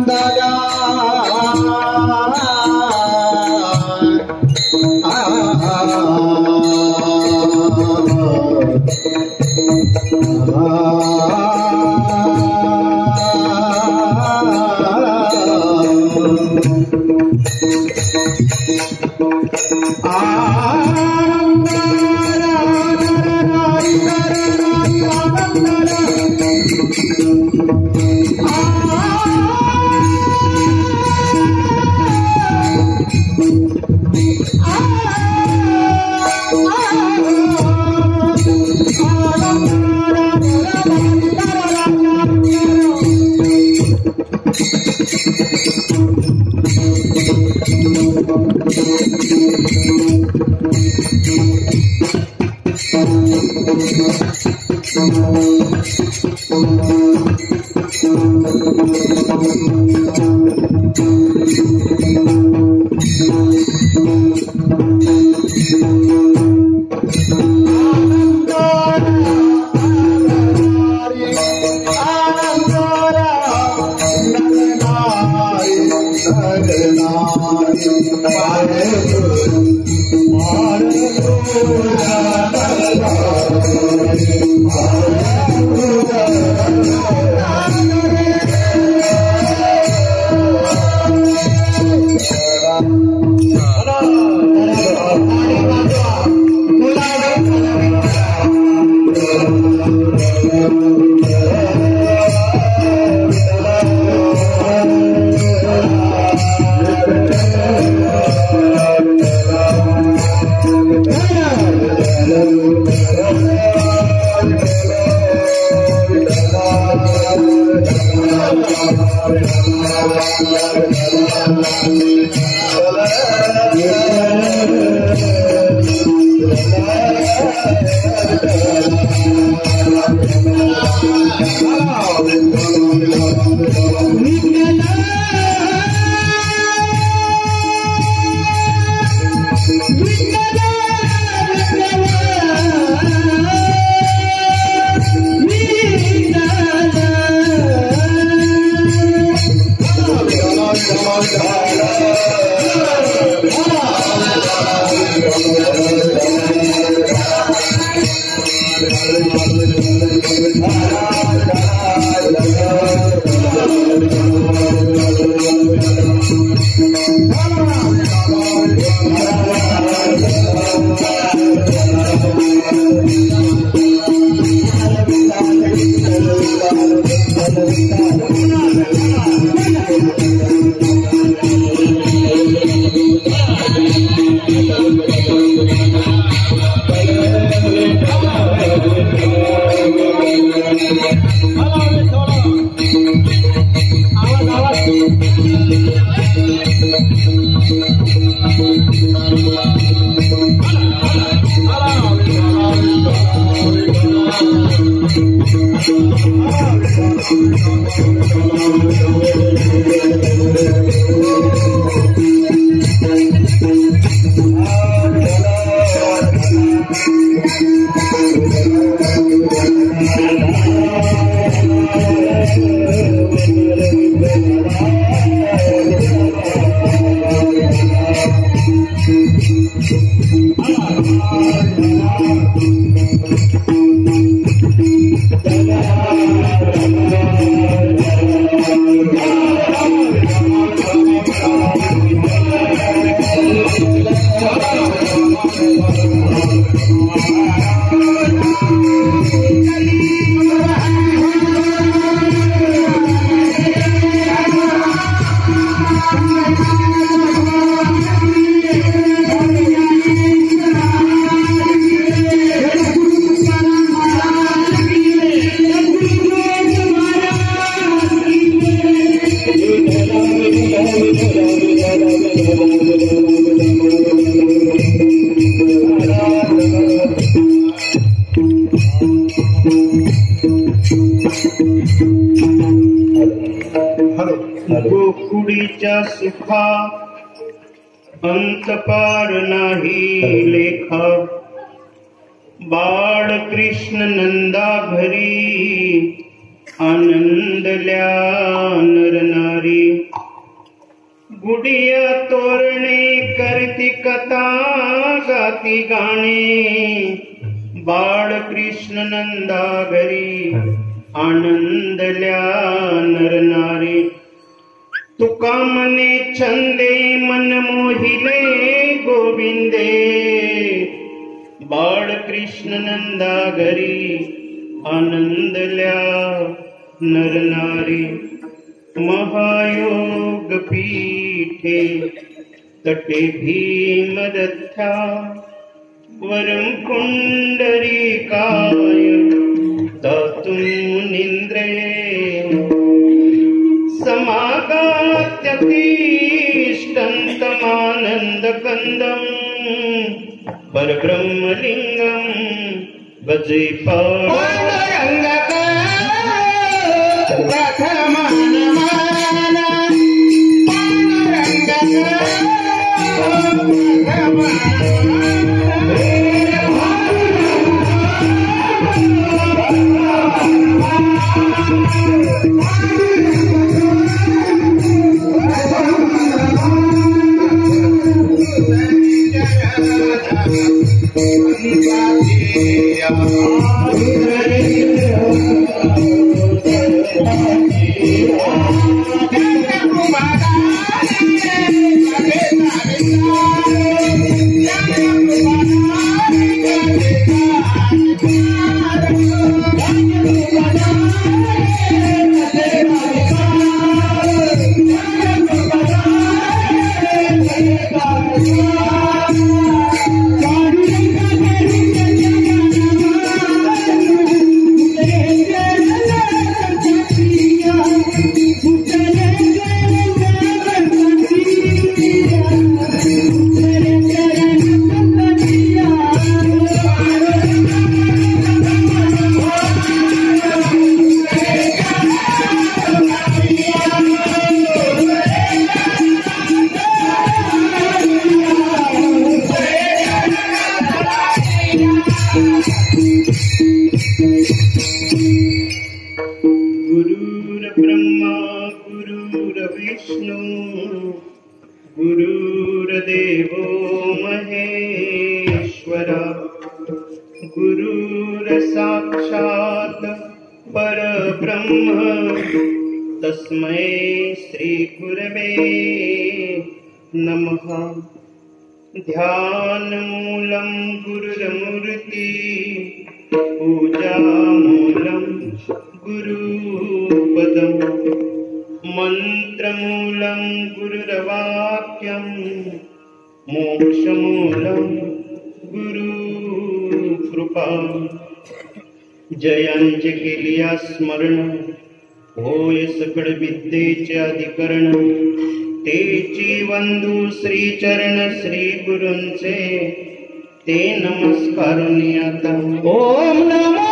आनंदल्या गोकुळीच्या सुखा अंत पार नाही लेखा, बाळ कृष्ण नंदा घरी आनंदल्या नर नारी। नारी गुडिया तोरणे करती कथा गाती गाणे बाळ कृष्ण नंदा घरी आनंदल्या नर नारी तुका मने छंदे मन मोहिले गोविंदे बाळ कृष्ण नंदा घरी आनंदल्या नर नारी महायोग पीठे तटे भीमदत्ता वरम पुंडरीकाय तातुं मुनीन्द्रे समागात्यतिष्ठन्तमानन्दकन्दं परब्रह्मलिङ्गं भजे गुरुर्ब्रह्मा गुरुर्विष्णु गुरुर्देवो महेश्वरा गुरुर्साक्षात् परब्रह्म तस्मै श्री गुरवे नमः। ध्यानमूलं गुरुर्मूर्ति पूजामूलं गुरुपदं मंत्रमूलं गुरुर्वाक्यं मोक्षमूलं गुरुकृपा। जयांचे केलिया स्मरण होय सकळ विद्येचे अधिकरण तेची वंदू श्री चरण श्री गुरूंचे ते नमस्कारुनी आता। ओम नमो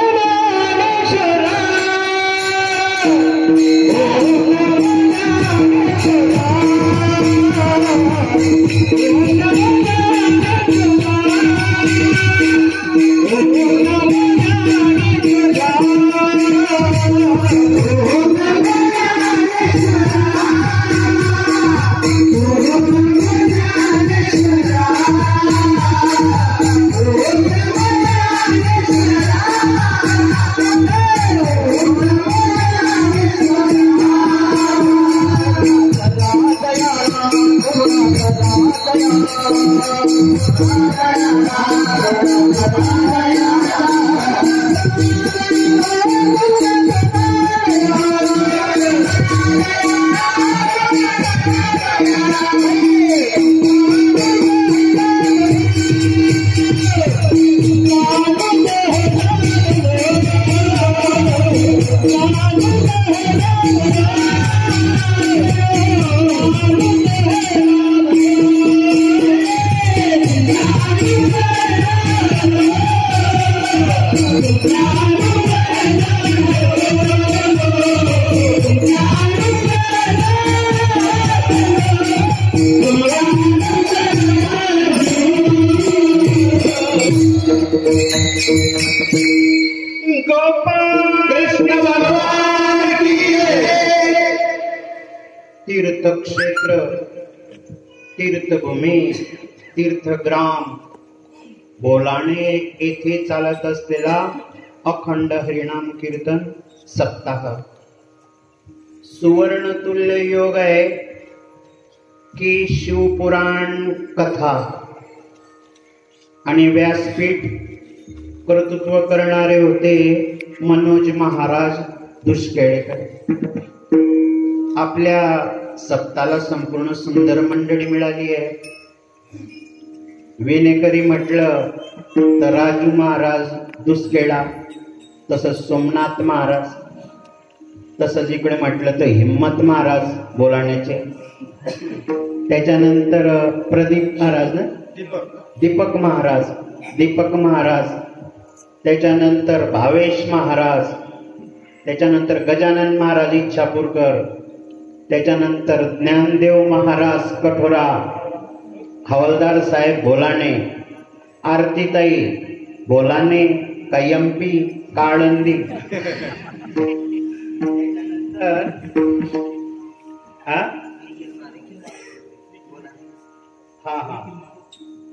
तीर्थक्षेत्र, तीर्थभूमी, तीर्थग्राम बोलाणे येथे चालत असलेला अखंड हरिनाम कीर्तन सप्ताह सुवर्ण तुल्य योग आहे की शिवपुराण कथा आणि व्यासपीठ कर्तृत्व करणारे होते मनोज महाराज दुष्केळेकर. आपल्या सप्ताला संपूर्ण सुंदर मंडळी मिळाली आहे. विनेकरी म्हटलं तर राजू महाराज दुष्केळा, तसंच सोमनाथ महाराज, तसंच इकडे म्हटलं तर हिम्मत महाराज बोलाण्याचे, त्याच्यानंतर प्रदीप महाराज ना, दीपक महाराज, त्याच्यानंतर भावेश महाराज, त्याच्यानंतर गजानन महाराज इच्छापूरकर, त्याच्यानंतर ज्ञानदेव महाराज कठोरा, हवालदार साहेब बोलाणे, आरतीताई बोलाणे, कयंपी काळंदी,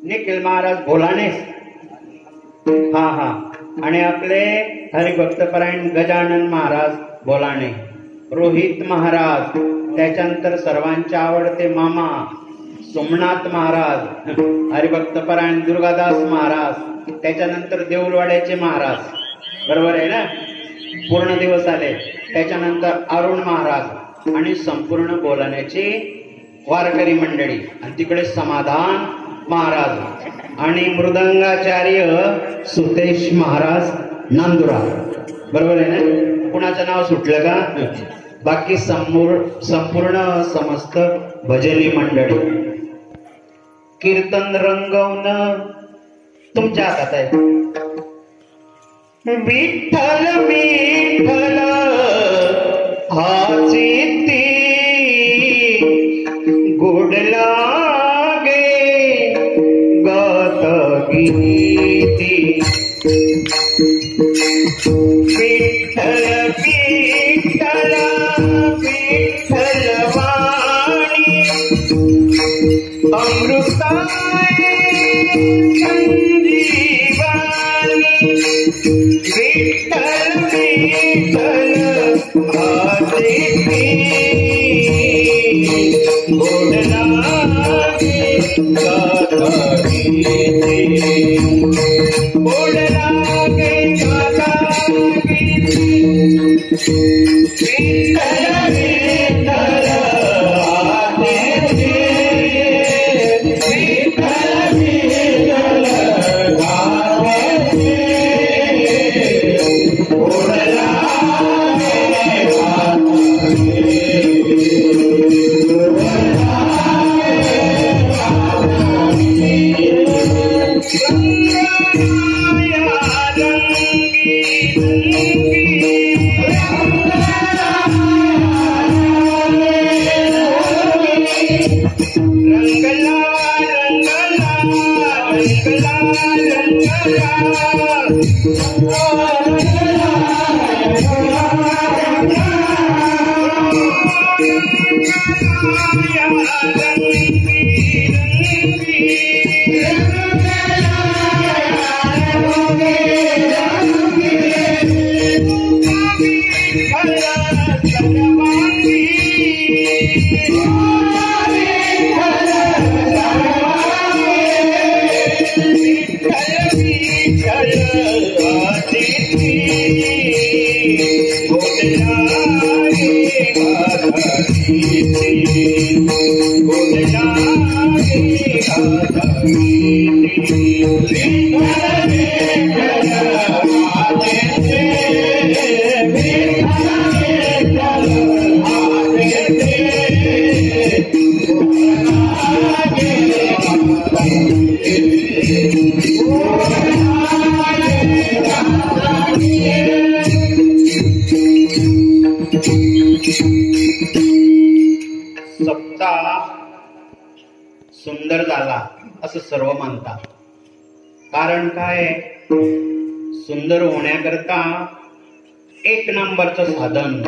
निखिल महाराज बोलाणे, आणि आपले हरिभक्तपरायण गजानन महाराज बोलाणे, रोहित महाराज, त्याच्यानंतर सर्वांचे आवडते मामा सोमनाथ महाराज, हरिभक्तपरायण दुर्गादास महाराज, त्याच्यानंतर देऊलवाड्याचे महाराज, बरोबर आहे ना, पूर्ण दिवस आले, त्याच्यानंतर अरुण महाराज आणि संपूर्ण बोलाण्याची वारकरी मंडळी, आणि तिकडे समाधान महाराज आणि मृदंगाचार्य सुतेश महाराज नांदुरा, बरोबर आहे ना. कुणाचं नाव सुटलं का? बाकी संपूर्ण समस्त भजनी मंडळी. कीर्तन रंगवणं तुमच्या हातात आहे. विठ्ठल विठ्ठल हाची ती गोड लागे गात गीती. विठ्ठल विठ्ठल विठ्ठल वाणी अमृताय संजीवानी. विठ्ठल विठ्ठल हाची गोड लागे गात गीती. गोड लागे गात गीती. विठ्ठल विठ्ठल हाची विठ्ठल विठ्ठल हाची गोड लागे गात सप्ताह सुंदर झाला असं सर्व मानतात. कारण काय, सुंदर होण्याकरता एक नंबरचं साधन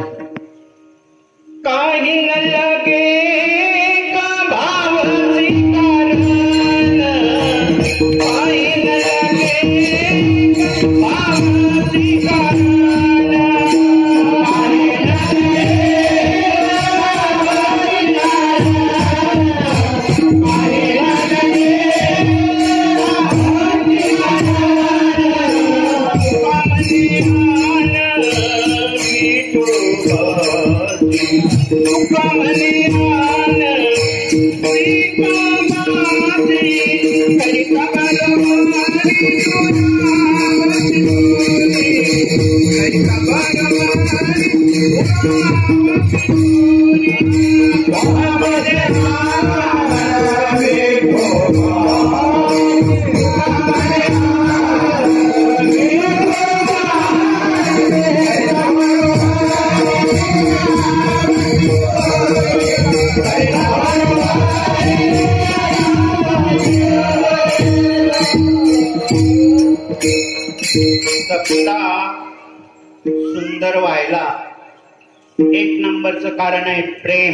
काही न सुंदर व्हायला एक नंबरचं कारण आहे प्रेम.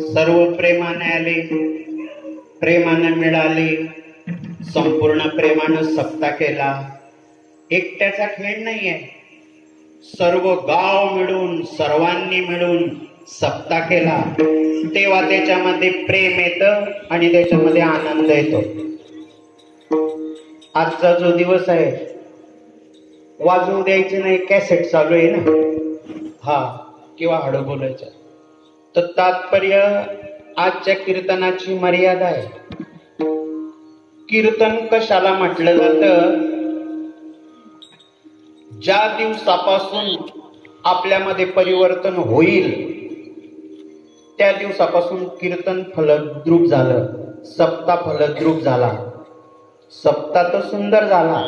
सर्व प्रेमाने आले, प्रेमाने मिळाले, संपूर्ण प्रेमानं सप्ता केला. एकट्याचा खेळ नाहीये, सर्व गाव मिळून सर्वांनी मिळून सप्ता केला तेव्हा त्याच्यामध्ये प्रेम येतं आणि त्याच्यामध्ये आनंद येतो. आजचा जो दिवस आहे वाजवू द्यायचे नाही, कॅसेट चालू आहे ना, हा किंवा हळू बोलायचं. तर तात्पर्य आजच्या कीर्तनाची मर्यादा आहे. कीर्तन कशाला म्हटलं जातं? ज्या दिवसापासून आपल्यामध्ये परिवर्तन होईल त्या दिवसापासून कीर्तन फलद्रूप झालं, सप्ताह फलद्रूप झाला. सप्ताह तर सुंदर झाला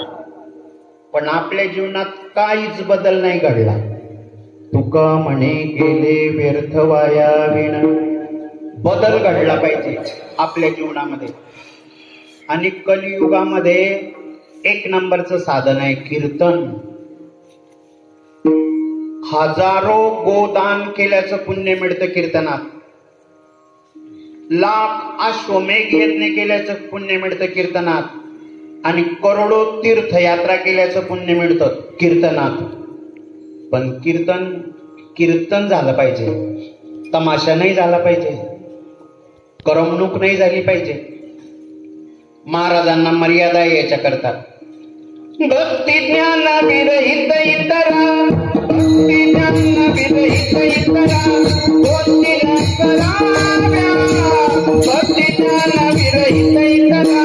पण आपल्या जीवनात काहीच बदल नाही घडला. तुका म्हणे गेले व्यर्थ वाया विण. बदल घडला पाहिजे आपल्या जीवनामध्ये. आणि कलियुगामध्ये एक नंबरचं साधन आहे कीर्तन. हजारो गोदान केल्याचं पुण्य मिळतं कीर्तनात. लाख अश्वमेघ यज्ञ केल्याचं पुण्य मिळतं कीर्तनात. आणि करोडो तीर्थयात्रा केल्याचं पुण्य मिळतं कीर्तनात. पण कीर्तन झालं पाहिजे, तमाशा नाही झाला पाहिजे, करमणूक नाही झाली पाहिजे. महाराजांना मर्यादा आहे याच्याकरता. भक्ती ज्ञान विरहित इतरा, भक्ती ज्ञान विरहित इतरा, गोष्टीला कराव्या. भक्ती ज्ञान विरहित इतरा,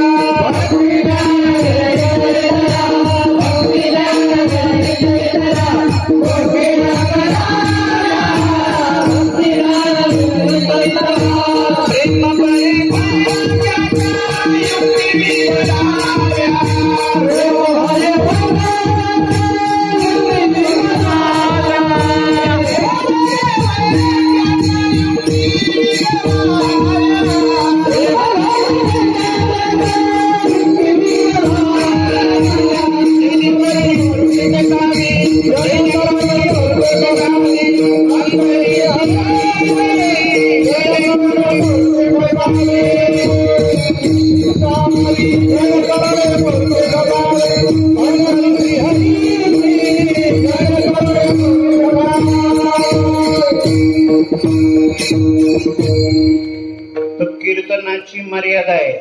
कीर्तनाची मर्यादा आहे.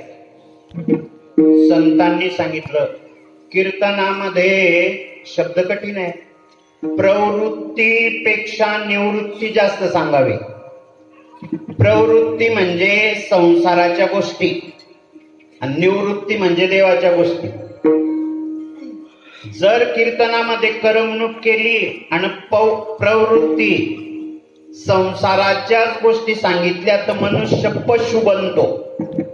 संतांनी सांगितलं कीर्तनामध्ये शब्द कठीण आहे. प्रवृत्तीपेक्षा निवृत्ती जास्त सांगावी. प्रवृत्ती म्हणजे संसाराच्या गोष्टी आणि निवृत्ती म्हणजे देवाच्या गोष्टी. जर कीर्तनामध्ये करमणूक केली आणि प्रवृत्ती संसाराच्याच गोष्टी सांगितल्या तर मनुष्य पशु बनतो.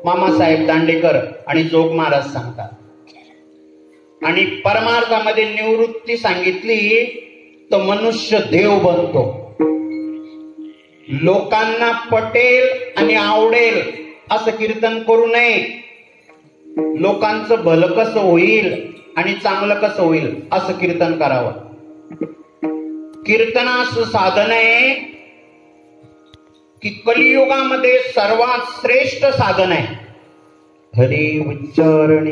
मामासाहेब दांडेकर आणि जोग महाराज सांगतात. आणि परमार्थामध्ये निवृत्ती सांगितली तर मनुष्य देव बनतो. लोकांना पटेल आणि आवडेल असं कीर्तन करू नये. लोकांचं भलं कसं होईल आणि चांगलं कसं होईल असं कीर्तन करावं. कीर्तनाचं साधन आहे की कलियुगामध्ये सर्वात श्रेष्ठ साधन आहे हरी उच्चारणे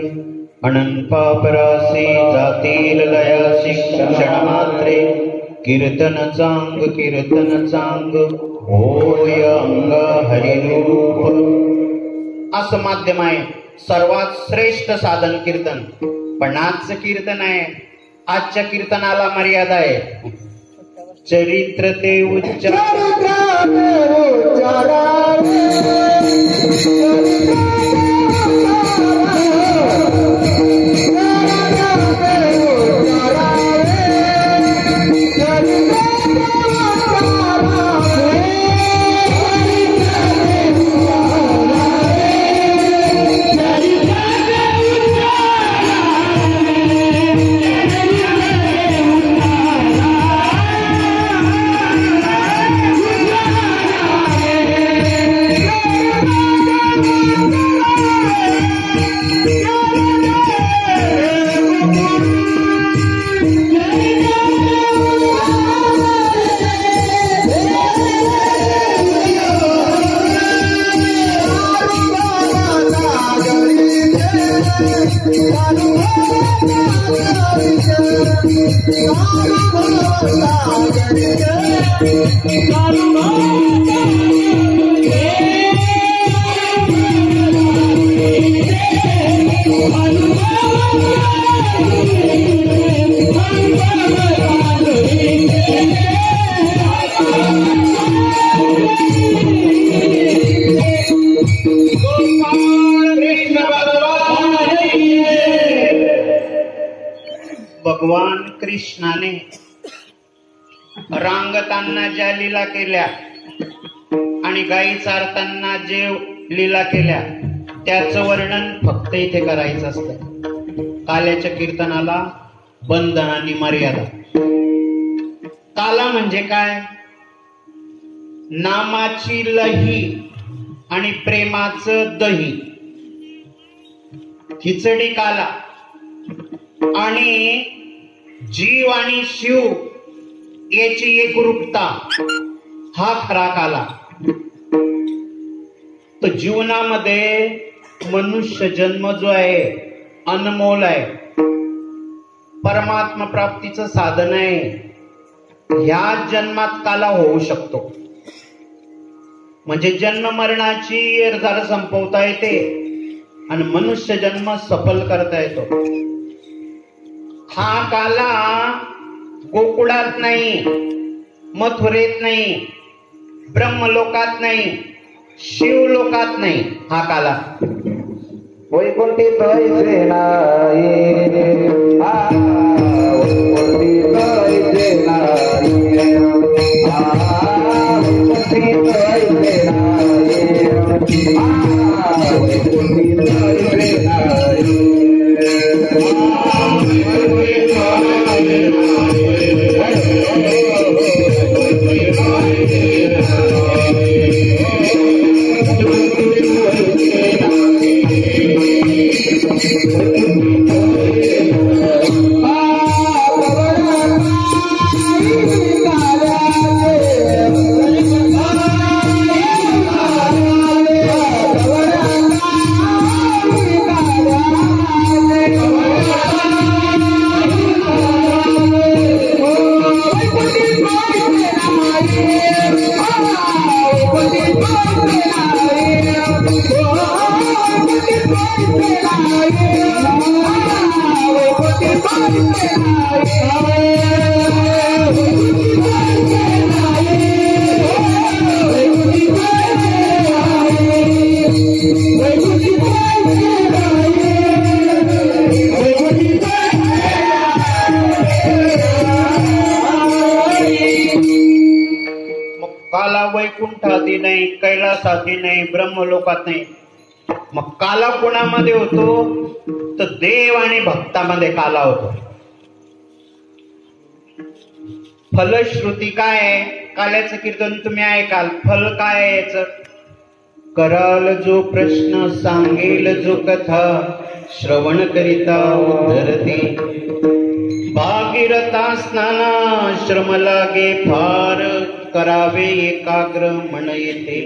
अनंत पापरासी जातील लयासी क्षण मात्रे कीर्तन चांग होय अंग हरिरूप असं माध्यम आहे सर्वात श्रेष्ठ साधन कीर्तन. पण आजचं कीर्तन आहे आजच्या कीर्तनाला मर्यादा आहे. चरित्र ते भगवान कृष्णाने रांगताना ज्या लीला केल्या आणि गायी चारताना जे लीला केल्या त्याचं वर्णन फक्त इथे करायचं असतं. काल्याच्या कीर्तनाला बंधन आणि मर्यादा. काला म्हणजे काय? नामाची लही आणि प्रेमाचं दही. खिचडी काला आणि जीव आणि शिव याची एकरूपता हा खरा काला. तर जीवनामध्ये मनुष्य जन्म जो आहे अनमोल आहे, परमात्मा प्राप्तीचं साधन आहे. ह्या जन्मात काला होऊ शकतो म्हणजे जन्म मरणाची एरझार संपवता येते आणि मनुष्य जन्म सफल करता येतो. हा काला गोकुळात नाही, मथुरेत नाही, ब्रह्मलोकात नाही, शिवलोकात नाही. हा काला वैकुंठी तैसे नाही, वैकुंठी तैसे नाही, वैकुंठी तैसे नाही, वैकुंठी तैसे नाही. काला वैकुंठादी नाही, कैलासादी नाही, ब्रह्मलोकात नाही. मग काला कोणामध्ये होतो? तर देव आणि भक्तामध्ये काला होतो. फलश्रुती काय आहे? काल्याचं कीर्तन तुम्ही ऐकाल. फल काय आहे याच? कराल जो प्रश्न, सांगेल जो कथा, श्रवण करिता उद्धरते. भागीरथा स्नाना श्रम लागे फार, करावे एकाग्र मन येते,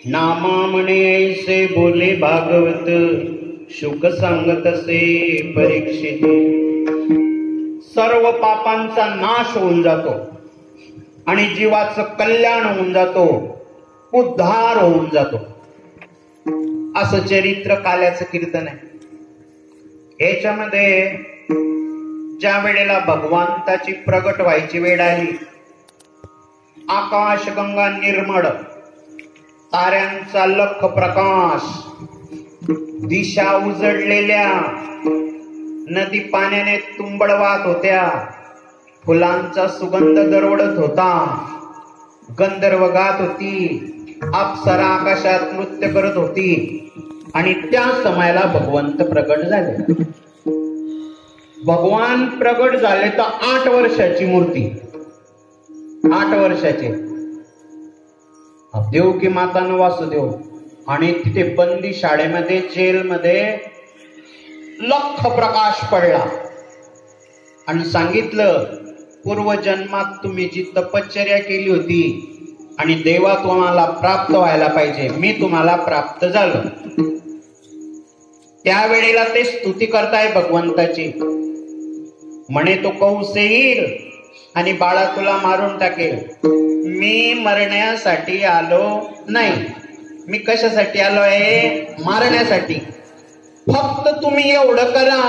नामा म्हणे ऐसे बोले भागवत, शुक सांगत असे परीक्षित. सर्व पापांचा नाश होऊन जातो आणि जीवाचं कल्याण होऊन जातो, उद्धार होऊन जातो. असं चरित्र काल्याचं कीर्तन आहे. याच्यामध्ये ज्या वेळेला भगवंताची प्रगट व्हायची वेळ आली, आकाशगंगा निर्मळ, ताऱ्यांचा लख प्रकाश, दिशा उजळलेल्या, नदी पाण्याने तुंबड वाहत होत्या, फुलांचा सुगंध दरवळत होता, गंधर्व गात होती, अप्सरा आकाशात नृत्य करत होती. आणि त्या समयाला भगवंत प्रगट झाले. भगवान प्रगट झाले तर 8 वर्षाची मूर्ती, 8 वर्षाची देवकी मातानं वासुदेव. आणि तिथे बंदी शाळेमध्ये, जेलमध्ये लख प्रकाश पडला आणि सांगितलं, पूर्वजन्मात तुम्ही जी तपश्चर्या केली होती आणि देवा तुम्हाला प्राप्त व्हायला पाहिजे, मी तुम्हाला प्राप्त झालो. त्यावेळेला ते स्तुती करताय भगवंताची. म्हणे तो कंस येईल आणि बाळा तुला मारून टाकेल. मी मरण्यासाठी आलो नाही, मी कशासाठी आलो आहे? मारण्यासाठी. फक्त तुम्ही एवढं करा.